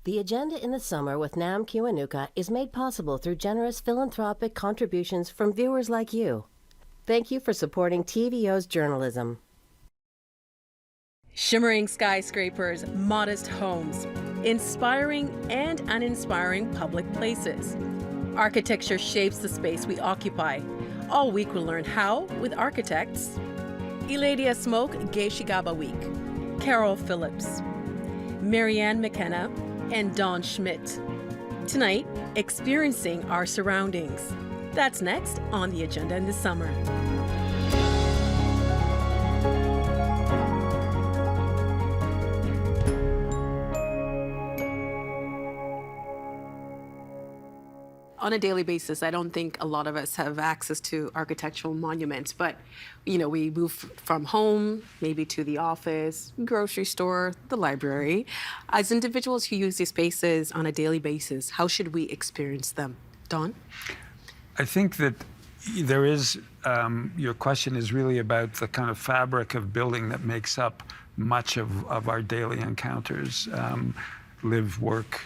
The Agenda in the Summer with Nam Kiwanuka is made possible through generous philanthropic contributions from viewers like you. Thank you for supporting TVO's journalism. Shimmering skyscrapers, modest homes, inspiring and uninspiring public places. Architecture shapes the space we occupy. All week we'll learn how with architects Eladia Smoke, Geishigaba Week, Carol Phillips, Marianne McKenna, and Don Schmitt. Tonight, experiencing our surroundings. That's next on The Agenda in the Summer. On a daily basis, I don't think a lot of us have access to architectural monuments, but we move from home, maybe to the office, grocery store, the library. As individuals who use these spaces on a daily basis, how should we experience them? Don? I think that there is, your question is really about the kind of fabric of building that makes up much of our daily encounters. Live, work,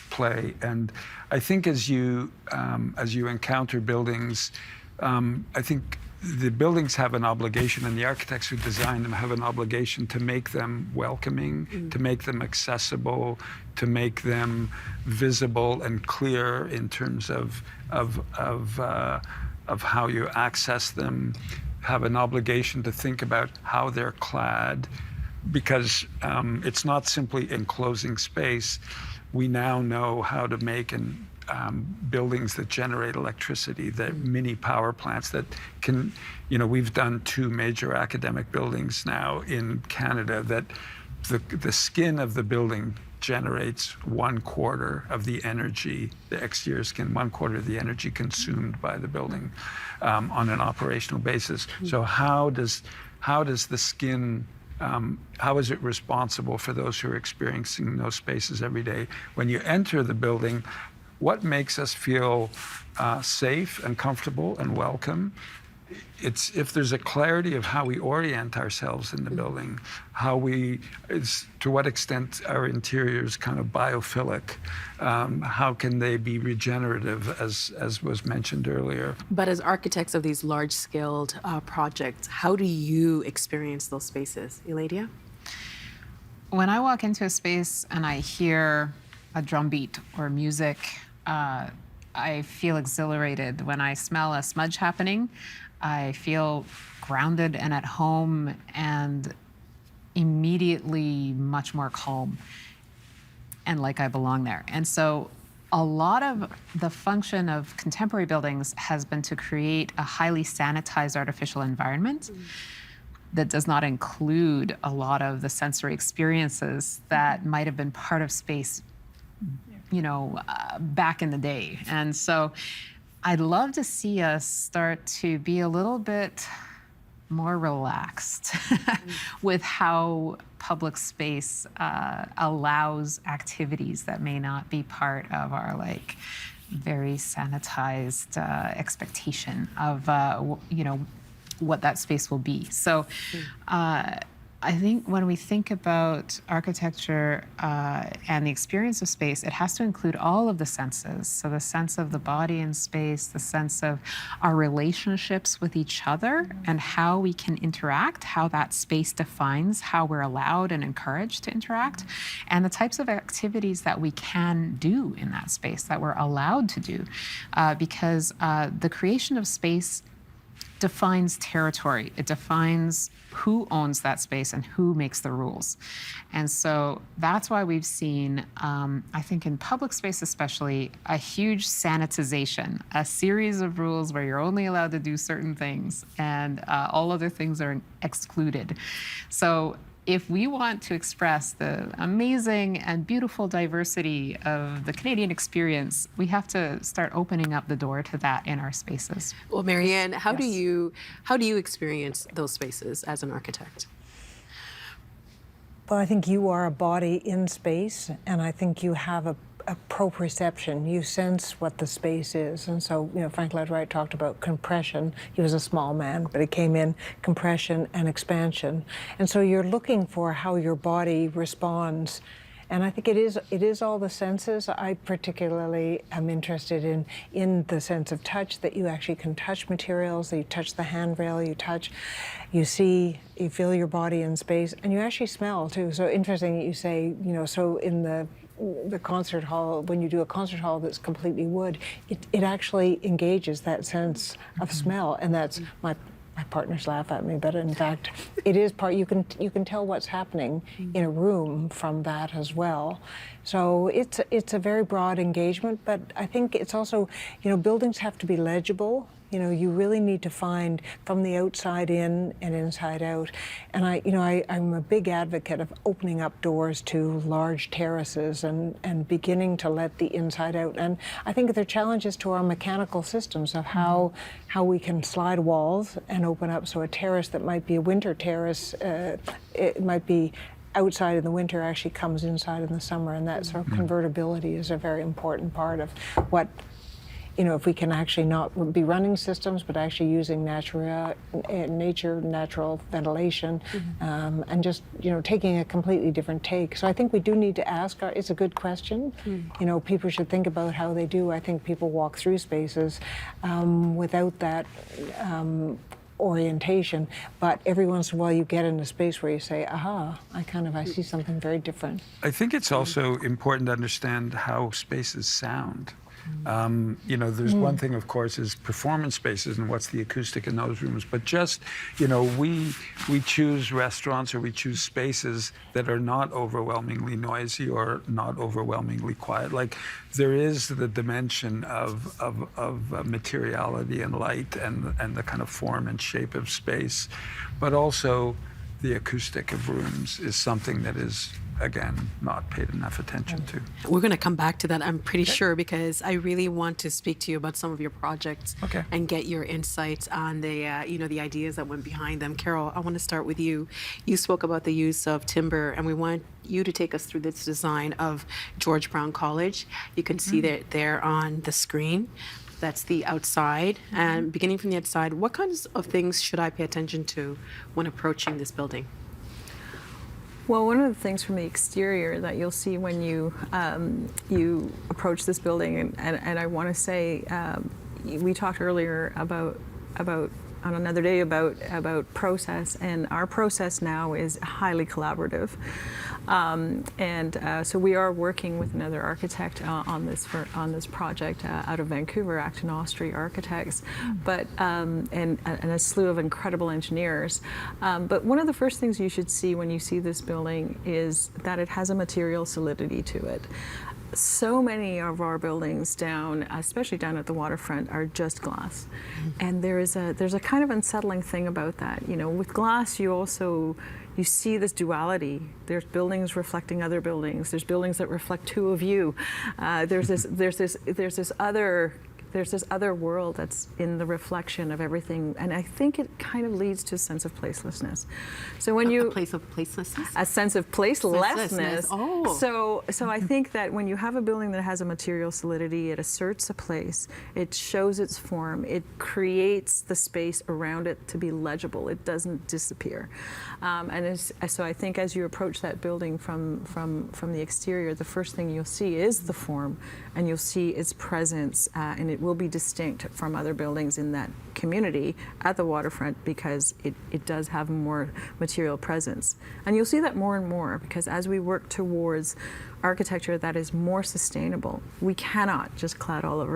play, and I think as you encounter buildings, I think the buildings have an obligation, and the architects who design them have an obligation to make them welcoming, to make them accessible, to make them visible and clear in terms of how you access them. Have an obligation to think about how they're clad, because it's not simply enclosing space. We now know how to make buildings that generate electricity, that mini power plants that can, we've done 2 major academic buildings now in Canada that the skin of the building generates 1/4 of the energy, the exterior skin, 1/4 of the energy consumed by the building on an operational basis. So how does the skin, how is it responsible for those who are experiencing those spaces every day? When you enter the building, what makes us feel safe and comfortable and welcome? It's if there's a clarity of how we orient ourselves in the building, to what extent our interiors kind of biophilic, how can they be regenerative, as was mentioned earlier. But as architects of these large-scale projects, how do you experience those spaces? Eladia? When I walk into a space and I hear a drum beat or music, I feel exhilarated. When I smell a smudge happening, I feel grounded and at home and immediately much more calm and like I belong there. And so a lot of the function of contemporary buildings has been to create a highly sanitized artificial environment that does not include a lot of the sensory experiences that might have been part of space, back in the day. And so I'd love to see us start to be a little bit more relaxed with how public space allows activities that may not be part of our very sanitized expectation of what that space will be. So I think when we think about architecture and the experience of space, it has to include all of the senses. So the sense of the body in space, the sense of our relationships with each other and how we can interact, how that space defines how we're allowed and encouraged to interact, and the types of activities that we can do in that space, that we're allowed to do. Because the creation of space defines territory. It defines who owns that space and who makes the rules. And so that's why we've seen, I think in public space especially, a huge sanitization, a series of rules where you're only allowed to do certain things and all other things are excluded. So if we want to express the amazing and beautiful diversity of the Canadian experience, we have to start opening up the door to that in our spaces. Well, Marianne, how do you experience those spaces as an architect? Well, I think you are a body in space, and I think you have a proprioception. You sense what the space is. And so, Frank Lloyd Wright talked about compression. He was a small man, but it came in compression and expansion. And so you're looking for how your body responds And I think it is all the senses. I particularly am interested in the sense of touch, that you actually can touch materials, that you touch the handrail, you see, you feel your body in space, and you actually smell too. So interesting that you say, so in the concert hall, when you do a concert hall that's completely wood, it actually engages that sense of smell, and that's my partners laugh at me, but in fact, it is part. You can tell what's happening in a room from that as well. So it's a very broad engagement, but I think it's also, buildings have to be legible. You really need to find from the outside in and inside out. And I'm a big advocate of opening up doors to large terraces and beginning to let the inside out. And I think there are challenges to our mechanical systems of how we can slide walls and open up. So a terrace that might be a winter terrace, it might be outside in the winter, actually comes inside in the summer. And that sort of convertibility is a very important part of what, if we can actually not be running systems, but actually using natural ventilation, and just, taking a completely different take. So I think we do need to ask, it's a good question. People should think about how they do. I think people walk through spaces without that orientation, but every once in a while you get in a space where you say, aha, I see something very different. I think it's also important to understand how spaces sound. There's one thing, of course, is performance spaces and what's the acoustic in those rooms. But just, we choose restaurants or we choose spaces that are not overwhelmingly noisy or not overwhelmingly quiet. Like, there is the dimension of materiality and light and the kind of form and shape of space, but also the acoustic of rooms is something that is, again, not paid enough attention to. We're going to come back to that, I'm pretty sure, because I really want to speak to you about some of your projects and get your insights on the ideas that went behind them. Carol, I want to start with you. You spoke about the use of timber, and we want you to take us through this design of George Brown College. You can see that there on the screen. That's the outside. And beginning from the outside, what kinds of things should I pay attention to when approaching this building? Well, one of the things from the exterior that you'll see when you approach this building, and I want to say, we talked earlier about on another day about process, and our process now is highly collaborative, so we are working with another architect on this project out of Vancouver, Acton Austri Architects, but and a slew of incredible engineers. But one of the first things you should see when you see this building is that it has a material solidity to it. So many of our buildings down, especially down at the waterfront, are just glass, and there's a kind of unsettling thing about that. With glass, you see this duality. There's buildings reflecting other buildings. There's buildings that reflect two of you. There's this other world that's in the reflection of everything, and I think it kind of leads to a sense of placelessness. So when a place of placelessness? A sense of placelessness. Oh. So I think that when you have a building that has a material solidity, it asserts a place, it shows its form, it creates the space around it to be legible. It doesn't disappear. So I think as you approach that building from the exterior, the first thing you'll see is the form, and you'll see its presence, and it will be distinct from other buildings in that community at the waterfront because it does have more material presence. And you'll see that more and more because as we work towards architecture that is more sustainable, we cannot just clad all of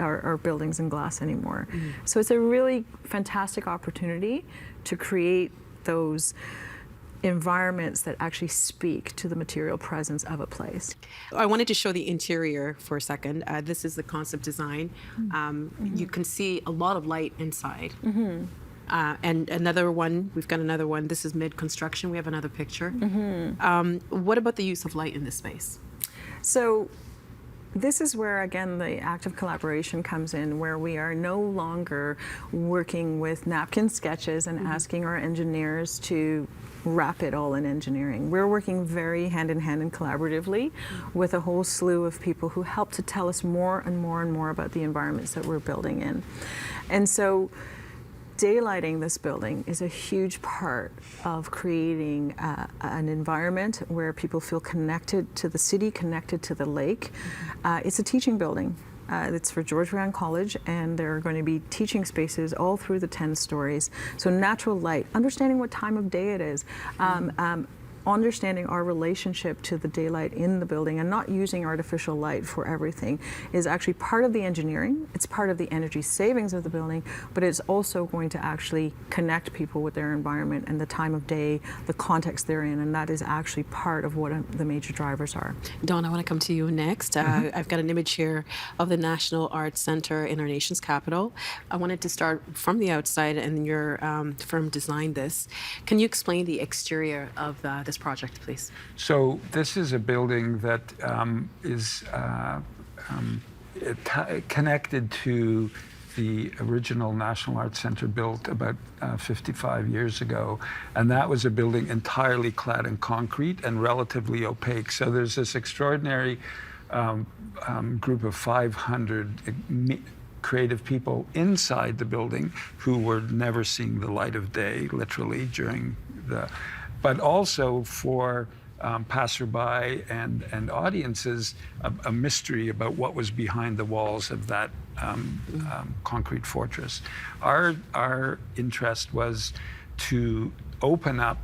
our buildings in glass anymore. So it's a really fantastic opportunity to create those environments that actually speak to the material presence of a place. I wanted to show the interior for a second. This is the concept design. You can see a lot of light inside. And another one, we've got another one. This is mid-construction. We have another picture. What about the use of light in this space? So this is where, again, the active collaboration comes in, where we are no longer working with napkin sketches and asking our engineers to wrap it all in engineering. We're working very hand in hand and collaboratively with a whole slew of people who help to tell us more and more and more about the environments that we're building in. And so Daylighting this building is a huge part of creating an environment where people feel connected to the city, connected to the lake. It's a teaching building. It's for George Brown College, and there are going to be teaching spaces all through the 10 stories. So natural light, understanding what time of day it is, understanding our relationship to the daylight in the building and not using artificial light for everything is actually part of the engineering. It's part of the energy savings of the building, but it's also going to actually connect people with their environment and the time of day, the context they're in, and that is actually part of what the major drivers are. Dawn, I want to come to you next. I've got an image here of the National Arts Center in our nation's capital. I wanted to start from the outside, and your firm designed this. Can you explain the exterior of this project, please? So this is a building that is connected to the original National Arts Center built about 55 years ago. And that was a building entirely clad in concrete and relatively opaque. So there's this extraordinary group of 500 creative people inside the building who were never seeing the light of day, literally, during the... But also for passerby and audiences, a mystery about what was behind the walls of that concrete fortress. Our interest was to open up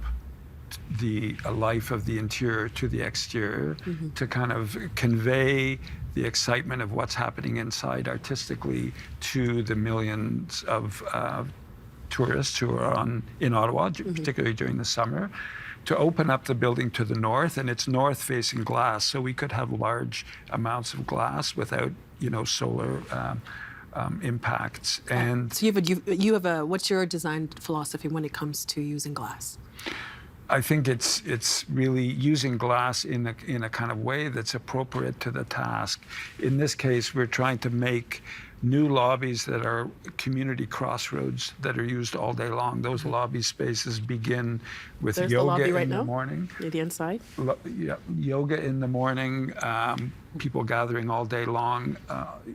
the life of the interior to the exterior, to kind of convey the excitement of what's happening inside artistically to the millions of tourists who are in Ottawa, particularly during the summer, to open up the building to the north, and it's north-facing glass, so we could have large amounts of glass without, solar impacts. And so you have a what's your design philosophy when it comes to using glass? I think it's really using glass in a kind of way that's appropriate to the task. In this case, we're trying to make new lobbies that are community crossroads that are used all day long. Those lobby spaces begin with There's yoga the in the morning. Near the inside. Yoga in the morning, people gathering all day long,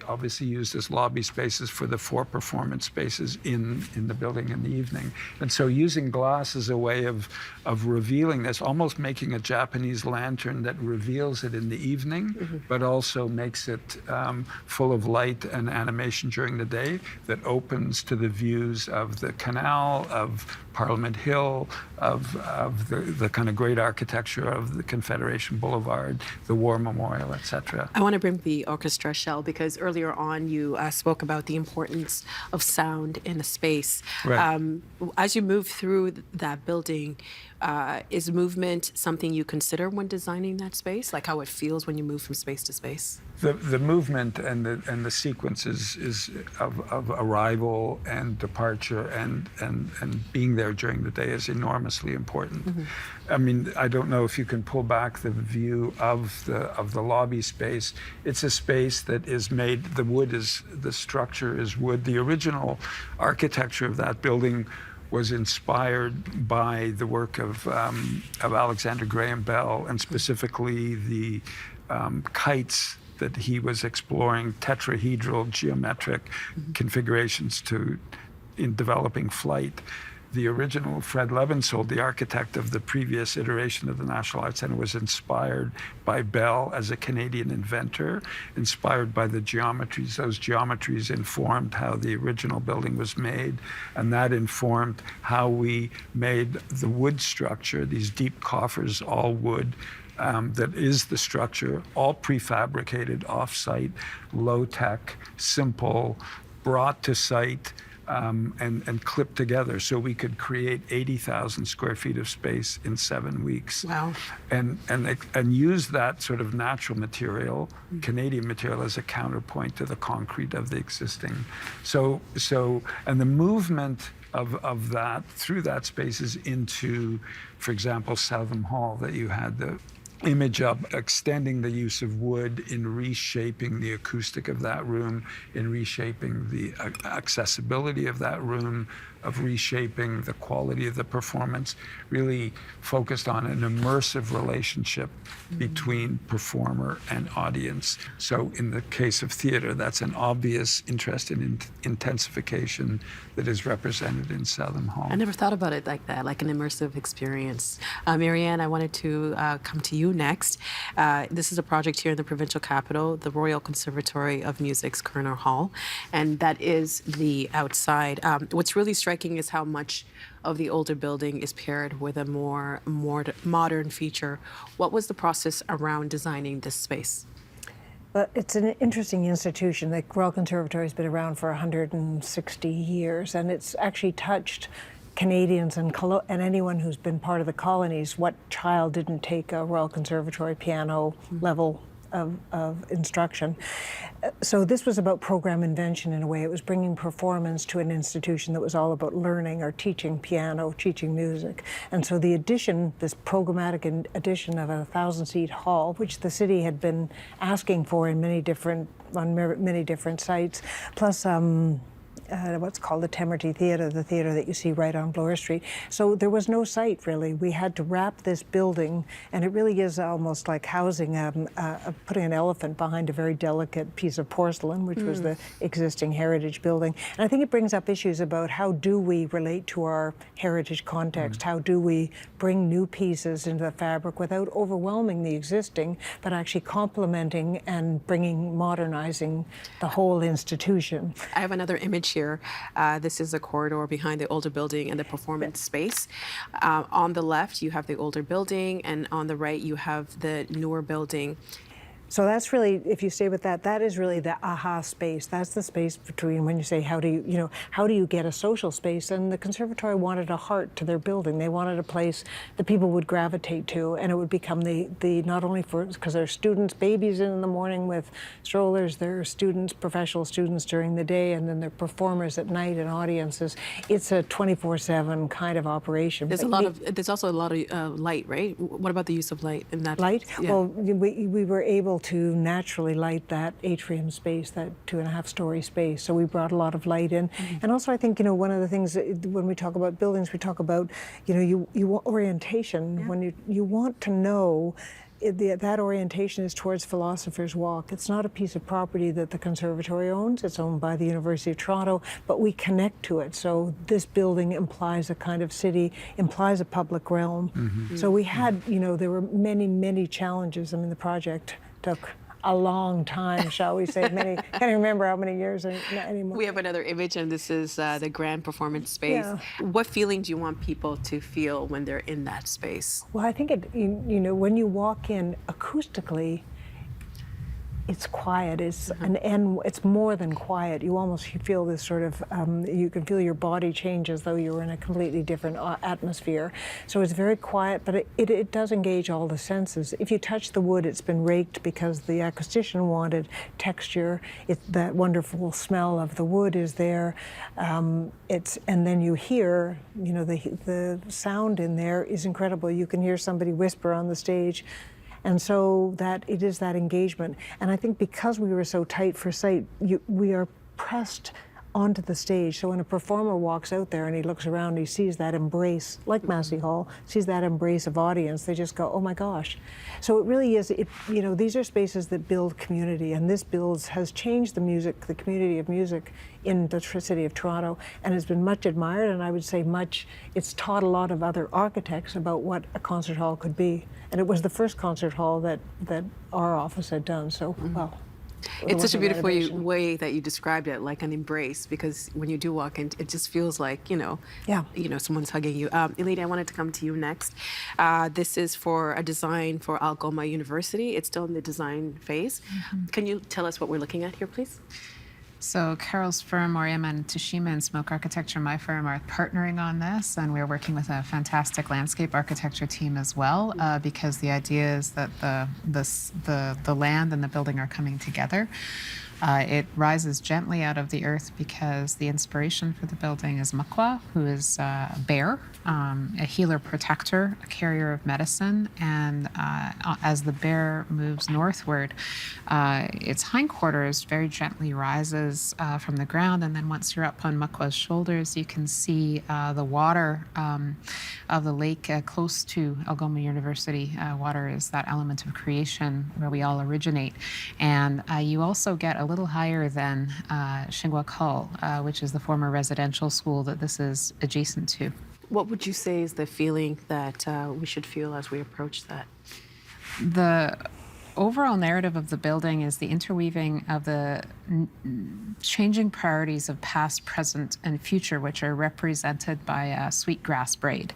obviously used as lobby spaces for the 4 performance spaces in the building in the evening. And so using glass as a way of revealing this, almost making a Japanese lantern that reveals it in the evening, but also makes it full of light and animation during the day that opens to the views of the canal, of Parliament Hill, of the kind of great architecture of the Confederation Boulevard, the War Memorial, etc. I want to bring the Orchestra Shell because earlier on you spoke about the importance of sound in a space. Right. As you move through that building, is movement something you consider when designing that space, like how it feels when you move from space to space? The movement and the sequence is of arrival and departure and being there during the day is enormously important. I mean, I don't know if you can pull back the view of the lobby space. It's a space that is made. The structure is wood. The original architecture of that building was inspired by the work of Alexander Graham Bell, and specifically the kites that he was exploring, tetrahedral geometric configurations in developing flight. The original Fred Levensold, the architect of the previous iteration of the National Arts Centre, was inspired by Bell as a Canadian inventor, inspired by the geometries. Those geometries informed how the original building was made, and that informed how we made the wood structure, these deep coffers, all wood, that is the structure, all prefabricated, off-site, low-tech, simple, brought to site, and clipped together so we could create 80,000 square feet of space in 7 weeks. Wow. And use that sort of natural material, Canadian material, as a counterpoint to the concrete of the existing. And the movement of that through that space is into, for example, Southam Hall that you had the image of, extending the use of wood in reshaping the acoustic of that room, in reshaping the accessibility of that room, of reshaping the quality of the performance, really focused on an immersive relationship between performer and audience. So in the case of theater, that's an obvious interest in intensification that is represented in Southern Hall. I never thought about it like that, like an immersive experience. Marianne, I wanted to come to you next. This is a project here in the provincial capital, the Royal Conservatory of Music's Kerner Hall, and that is the outside. What's really striking is how much of the older building is paired with a more modern feature. What was the process around designing this space? Well, it's an interesting institution. The Royal Conservatory has been around for 160 years, and it's actually touched Canadians and anyone who's been part of the colonies. What child didn't take a Royal Conservatory piano level of instruction? So this was about program invention in a way. It was bringing performance to an institution that was all about learning or teaching piano, teaching music. And so the addition, this programmatic addition of a 1,000-seat hall, which the city had been asking for in many different sites, plus what's called the Temerty Theatre, the theatre that you see right on Bloor Street. So there was no site, really. We had to wrap this building, and it really is almost like housing, putting an elephant behind a very delicate piece of porcelain, which was the existing heritage building. And I think it brings up issues about how do we relate to our heritage context? How do we bring new pieces into the fabric without overwhelming the existing, but actually complementing and modernizing the whole institution? I have another image here. This is a corridor behind the older building and the performance space. On the left, you have the older building, and on the right, you have the newer building. So that's really, if you stay with that, that is really the aha space. That's the space between when you say, how do you get a social space? And the conservatory wanted a heart to their building. They wanted a place that people would gravitate to, and it would become the not only because there are students, babies in the morning with strollers, there are students, professional students during the day, and then there are performers at night and audiences. It's a 24/7 kind of operation. There's also a lot of light, right? What about the use of light in that? Light? Yeah. Well, we were able to naturally light that atrium space, that 2.5-story space. So we brought a lot of light in. And also I think, one of the things that when we talk about buildings, we talk about, you want orientation. Yeah. When you want to know that orientation is towards Philosopher's Walk. It's not a piece of property that the conservatory owns. It's owned by the University of Toronto, but we connect to it. So this building implies a kind of city, implies a public realm. So we had, there were many, many challenges. I mean, the project took a long time, shall we say. I can't remember how many years anymore. We have another image, and this is the grand performance space. Yeah. What feeling do you want people to feel when they're in that space? Well, I think when you walk in acoustically, it's quiet. It's it's more than quiet. You almost feel this sort of, you can feel your body change as though you were in a completely different atmosphere. So it's very quiet, but it does engage all the senses. If you touch the wood, it's been raked because the acoustician wanted texture. That wonderful smell of the wood is there. And then you hear, the sound in there is incredible. You can hear somebody whisper on the stage. And so that it is that engagement. And I think because we were so tight for sight, we are pressed onto the stage. So when a performer walks out there and he looks around, he sees that embrace, like Massey Hall, sees that embrace of audience, they just go, oh my gosh. So it really is, these are spaces that build community, and this has changed the community of music in the city of Toronto, and has been much admired, and I would say it's taught a lot of other architects about what a concert hall could be. And it was the first concert hall that our office had done, so, well. It's such a beautiful way that you described it, like an embrace, because when you do walk in, it just feels like, someone's hugging you. Eladia, I wanted to come to you next. This is for a design for Algoma University. It's still in the design phase. Can you tell us what we're looking at here, please? So Carol's firm, Marianne and Tashima and Smoke Architecture, my firm, are partnering on this, and we're working with a fantastic landscape architecture team as well, because the idea is that the land and the building are coming together. It rises gently out of the earth because the inspiration for the building is Makwa, who is a bear, a healer protector, a carrier of medicine. And as the bear moves northward, its hindquarters very gently rises from the ground. And then once you're up on Makwa's shoulders, you can see the water of the lake close to Algoma University. Water is that element of creation where we all originate. And you also get a little higher than Shingwak Hall, which is the former residential school that this is adjacent to. What would you say is the feeling that we should feel as we approach that? The overall narrative of the building is the interweaving of the changing priorities of past, present, and future, which are represented by a sweetgrass braid.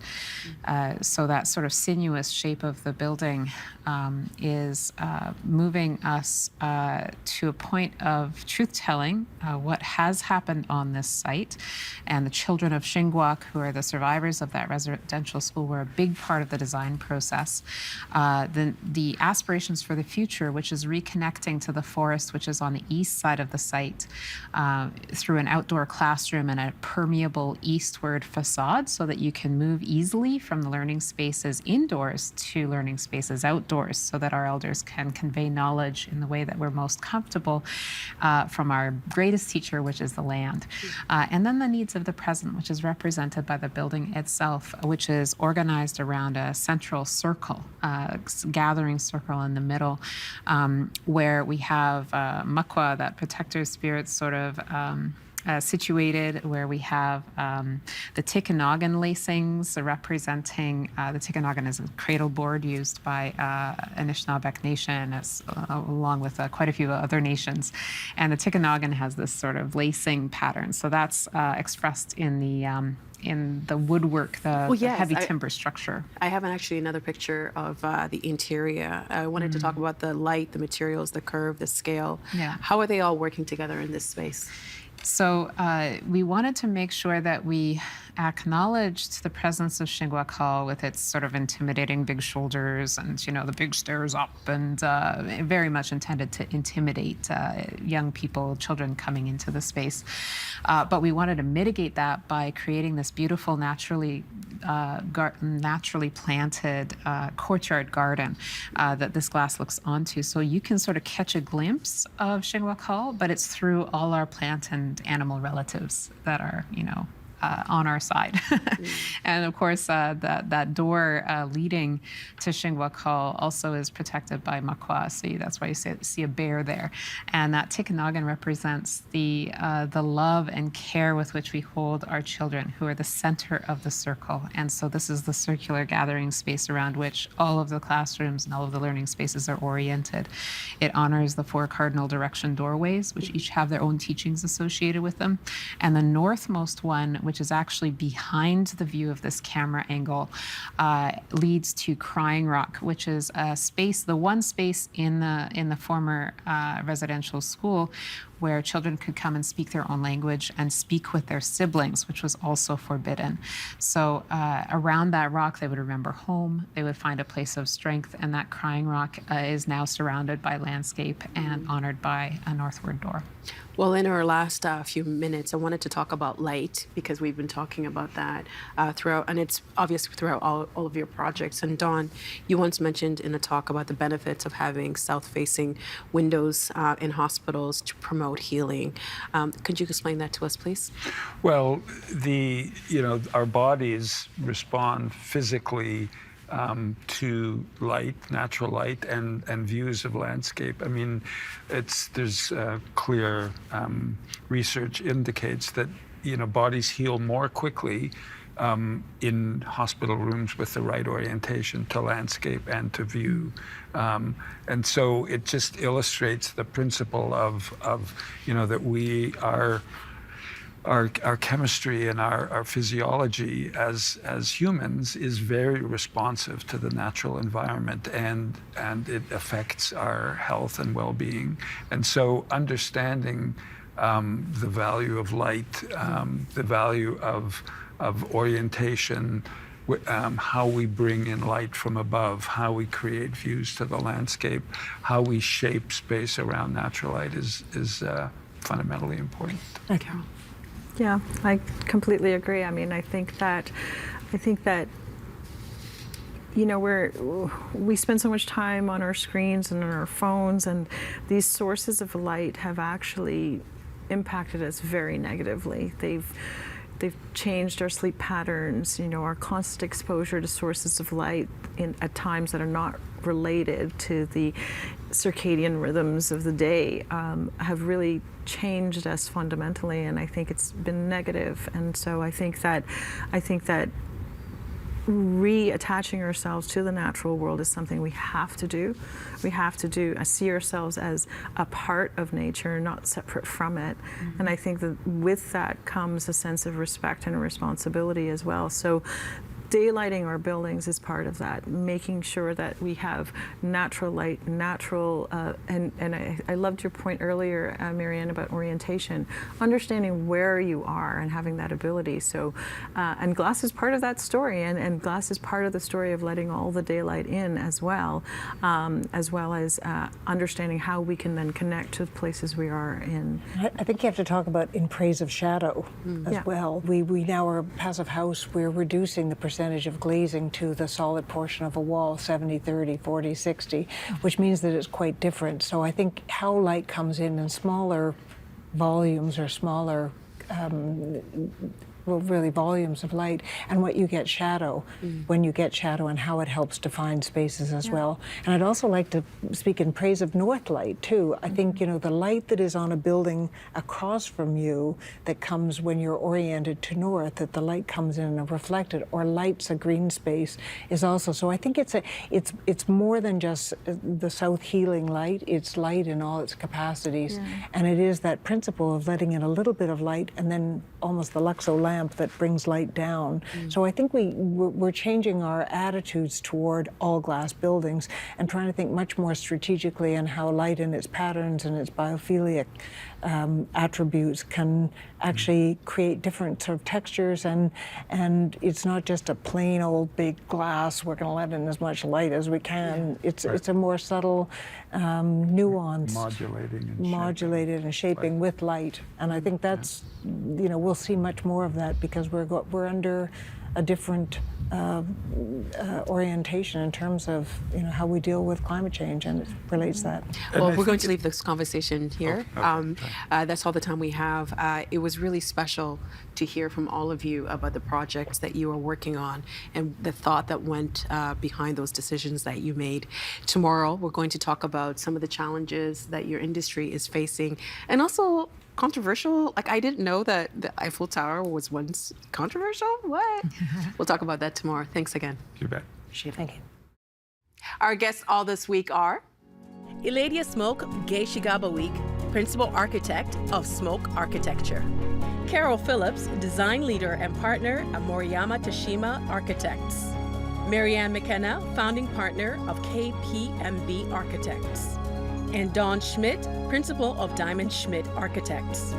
So that sort of sinuous shape of the building is moving us to a point of truth-telling, what has happened on this site. And the children of Shingwak, who are the survivors of that residential school, were a big part of the design process. The aspirations for the future, which is reconnecting to the forest, which is on the east side of the site, through an outdoor classroom and a permeable eastward facade so that you can move easily from the learning spaces indoors to learning spaces outdoors so that our elders can convey knowledge in the way that we're most comfortable from our greatest teacher, which is the land. And then the needs of the present, which is represented by the building itself, which is organized around a central circle, gathering circle in the middle, where we have Makwa, that protector spirit, sort of situated, where we have the Tikanagan lacings representing, the Tikanagan is a cradle board used by Anishinaabeg Nation along with quite a few other nations. And the Tikanagan has this sort of lacing pattern. So that's expressed in the woodwork, the heavy timber structure. I have actually another picture of the interior. I wanted to talk about the light, the materials, the curve, the scale. Yeah. How are they all working together in this space? So we wanted to make sure that we acknowledged the presence of Shingwak Hall with its sort of intimidating big shoulders and, you know, the big stairs up, and very much intended to intimidate young people, children coming into the space. But we wanted to mitigate that by creating this beautiful naturally planted courtyard garden that this glass looks onto. So you can sort of catch a glimpse of Shingwak Hall, but it's through all our plant and animal relatives that are, you know, on our side. And of course, that door leading to Shingwak Hall also is protected by Makwa. So that's why you see a bear there. And that Tikanagan represents the love and care with which we hold our children, who are the center of the circle. And so this is the circular gathering space around which all of the classrooms and all of the learning spaces are oriented. It honors the 4 cardinal direction doorways, which each have their own teachings associated with them. And the northmost one, which is actually behind the view of this camera angle, leads to Crying Rock, which is a space, the one space in the former residential school where children could come and speak their own language and speak with their siblings, which was also forbidden. So around that rock, they would remember home, they would find a place of strength, and that Crying Rock is now surrounded by landscape and honored by a northward door. Well, in our last few minutes, I wanted to talk about light, because we've been talking about that throughout, and it's obvious throughout all of your projects. And Dawn, you once mentioned in a talk about the benefits of having south-facing windows in hospitals to promote healing. Could you explain that to us, please? Well, our bodies respond physically to light, natural light, and views of landscape. I mean, there's clear research indicates that bodies heal more quickly in hospital rooms with the right orientation to landscape and to view. And so it just illustrates the principle of that we are our chemistry and our physiology as humans is very responsive to the natural environment, and it affects our health and well-being. And so understanding the value of light, the value of orientation, how we bring in light from above, how we create views to the landscape, how we shape space around natural light is fundamentally important. Carol. Yeah, I completely agree. I mean, I think that you know, we spend so much time on our screens and on our phones, and these sources of light have actually impacted us very negatively. They've changed our sleep patterns, you know, our constant exposure to sources of light at times that are not related to the circadian rhythms of the day have really changed us fundamentally, and I think it's been negative. And so I think that reattaching ourselves to the natural world is something we have to do. We have to see ourselves as a part of nature, not separate from it. And I think that with that comes a sense of respect and responsibility as well. So daylighting our buildings is part of that, making sure that we have natural light, and I loved your point earlier, Marianne, about orientation, understanding where you are and having that ability. So, and glass is part of that story, and glass is part of the story of letting all the daylight in as well as understanding how we can then connect to the places we are in. I think you have to talk about in praise of shadow as well. We now are a passive house, we're reducing the percentage of glazing to the solid portion of a wall, 70-30, 40-60, which means that it's quite different. So I think how light comes in smaller volumes or smaller really volumes of light, and what you get shadow when you get shadow, and how it helps define spaces as well. And I'd also like to speak in praise of north light too. I think, you know, the light that is on a building across from you that comes when you're oriented to north, that the light comes in and reflected or lights a green space is also. So I think it's more than just the south healing light. It's light in all its capacities, and it is that principle of letting in a little bit of light and then almost the Luxo lamp that brings light down. So I think we're changing our attitudes toward all glass buildings and trying to think much more strategically on how light and its patterns and its biophilic attributes can actually create different sort of textures, and it's not just a plain old big glass, we're going to let in as much light as we can. It's a more subtle nuance, modulated and shaping with light. And I think that's, you know, we'll see much more of that because we're under a different orientation in terms of, you know, how we deal with climate change, and it relates that. Well, we're going to leave this conversation here. That's all the time we have. It was really special to hear from all of you about the projects that you are working on and the thought that went behind those decisions that you made. Tomorrow, we're going to talk about some of the challenges that your industry is facing, and also controversial. Like, I didn't know that the Eiffel Tower was once controversial. What? We'll talk about that tomorrow. Thanks again. You bet. Thank you. Our guests all this week are Eladia Smoke, Gay Shigaba Week, Principal Architect of Smoke Architecture. Carol Phillips, Design Leader and Partner at Moriyama Tashima Architects. Marianne McKenna, Founding Partner of KPMB Architects. And Dawn Schmitt, Principal of Diamond Schmitt Architects.